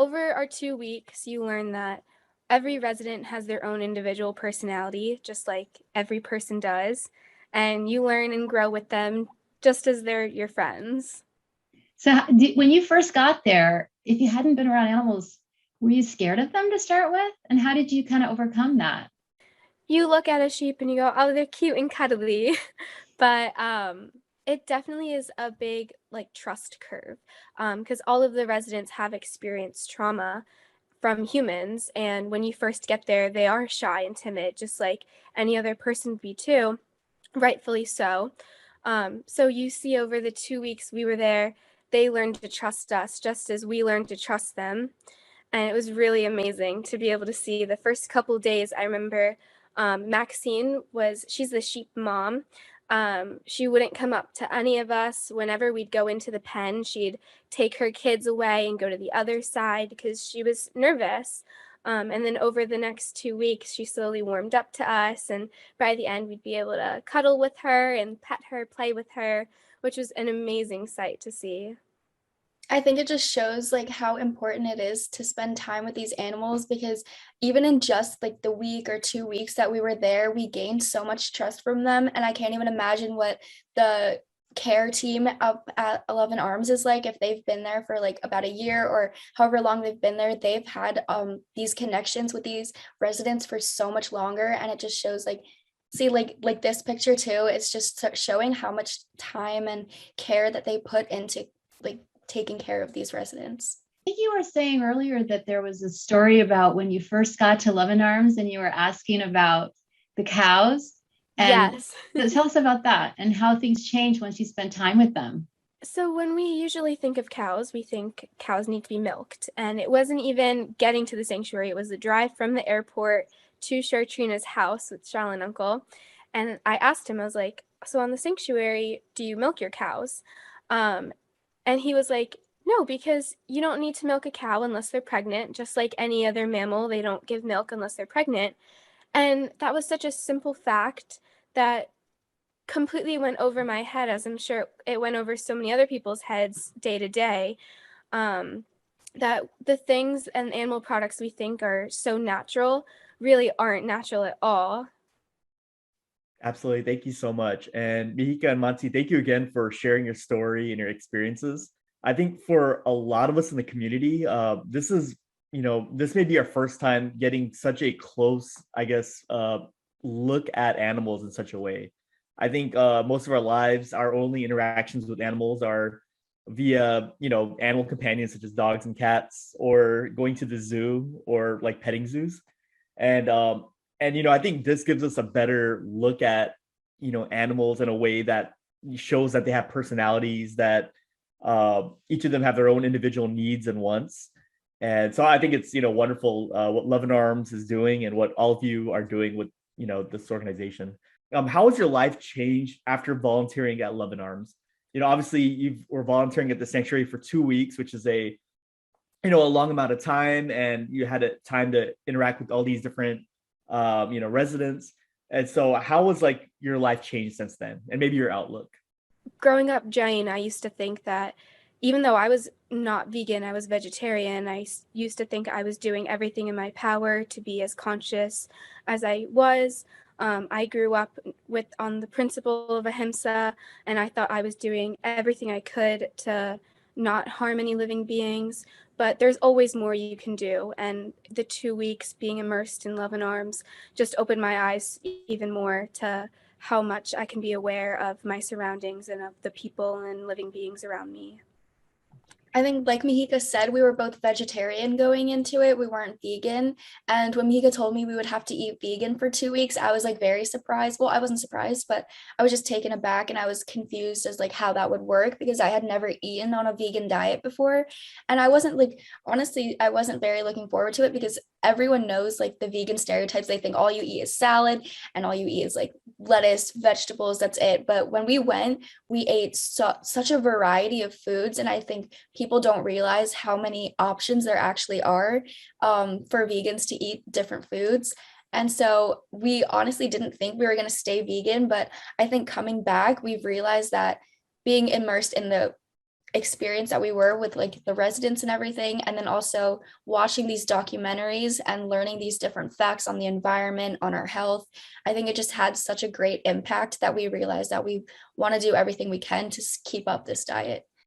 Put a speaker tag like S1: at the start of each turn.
S1: Over our 2 weeks, you learn that every resident has their own individual personality, just like every person does, and you learn and grow with them just as they're your friends.
S2: So when you first got there, if you hadn't been around animals, were you scared of them to start with? And how did you kind of overcome that?
S1: You look at a sheep and you go, "Oh, they're cute and cuddly." But, it definitely is a big, like, trust curve, because all of the residents have experienced trauma from humans, and when you first get there, they are shy and timid, just like any other person would be too, rightfully so. So you see over the 2 weeks we were there, they learned to trust us just as we learned to trust them, and it was really amazing to be able to see the first couple days. I remember Maxine she's the sheep mom. She wouldn't come up to any of us whenever we'd go into the pen. She'd take her kids away and go to the other side because she was nervous. And then over the next 2 weeks, she slowly warmed up to us. And by the end, we'd be able to cuddle with her and pet her, play with her, which was an amazing sight to see.
S3: I think it just shows like how important it is to spend time with these animals because even in just like the week or 2 weeks that we were there, we gained so much trust from them. And I can't even imagine what the care team up at Luvin Arms is like if they've been there for like about a year or however long they've been there. They've had these connections with these residents for so much longer. And it just shows like see like this picture too, it's just showing how much time and care that they put into like taking care of these residents.
S2: I think you were saying earlier that there was a story about when you first got to Love and Arms and you were asking about the cows. And
S1: Yes.
S2: so tell us about that and how things change once you spend time with them.
S1: So when we usually think of cows, we think cows need to be milked. And it wasn't even getting to the sanctuary. It was the drive from the airport to Shartrina's house with Charlotte Uncle. And I asked him, I was like, so on the sanctuary, do you milk your cows? Um, and he was like, no, because you don't need to milk a cow unless they're pregnant. Just like any other mammal, they don't give milk unless they're pregnant. And that was such a simple fact that completely went over my head, as I'm sure it went over so many other people's heads day to day, um, that the things and animal products we think are so natural really aren't natural at all.
S4: Absolutely. Thank you so much. And Mihika and Mansi, thank you again for sharing your story and your experiences. I think for a lot of us in the community, this may be our first time getting such a close, look at animals in such a way. I think most of our lives, our only interactions with animals are via, animal companions such as dogs and cats, or going to the zoo or like petting zoos. And I think this gives us a better look at animals in a way that shows that they have personalities, that each of them have their own individual needs and wants. And so I think it's wonderful what Love and Arms is doing and what all of you are doing with this organization. How has your life changed after volunteering at Love and Arms? Obviously you were volunteering at the sanctuary for 2 weeks, which is a long amount of time, and you had a time to interact with all these different residents. And so how was like your life changed since then, and maybe your outlook?
S1: Growing up Jain, I used to think that even though I was not vegan, I was vegetarian. Used to think I was doing everything in my power to be as conscious as I was. I grew up on the principle of ahimsa, and I thought I was doing everything I could to not harm any living beings. But there's always more you can do, and the 2 weeks being immersed in Love and Arms just opened my eyes even more to how much I can be aware of my surroundings and of the people and living beings around me.
S3: I think, like Mihika said, we were both vegetarian going into it. We weren't vegan. And when Mihika told me we would have to eat vegan for 2 weeks, I was like very surprised. Well, I wasn't surprised, but I was just taken aback and I was confused as like how that would work because I had never eaten on a vegan diet before. And I wasn't like, honestly, I wasn't very looking forward to it because everyone knows like the vegan stereotypes. They think all you eat is salad and all you eat is like lettuce, vegetables, that's it. But when we went, we ate such a variety of foods. And I think people don't realize how many options there actually are for vegans to eat different foods. And so we honestly didn't think we were going to stay vegan, but I think coming back, we've realized that being immersed in the experience that we were with like the residents and everything, and then also watching these documentaries and learning these different facts on the environment, on our health. I think it just had such a great impact that we realized that we want to do everything we can to keep up this diet.